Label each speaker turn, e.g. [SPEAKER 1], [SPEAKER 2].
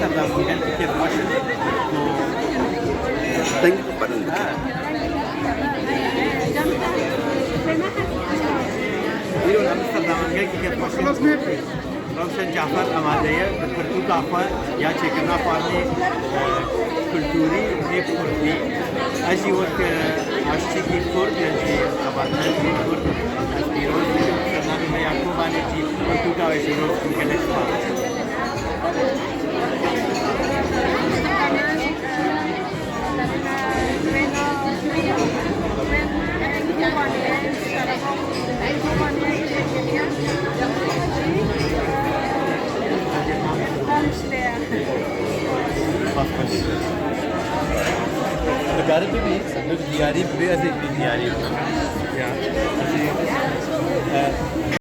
[SPEAKER 1] Amsterdam mungkin kita masuk
[SPEAKER 2] Thank you for
[SPEAKER 1] بیرون امستردام مungkin kita masuk rouchan jafar آماده پرتو کافه یا چکنا پارلی کلتوری نیب کردی ازی وقت آشتی کی کرد یعنی آبادان کی کرد از بیرون سرنامی میں یاکو بانے جی پرتو کا ویسی روز کنگلش پارلی Garip bir diğeri bir diğeri. Ya.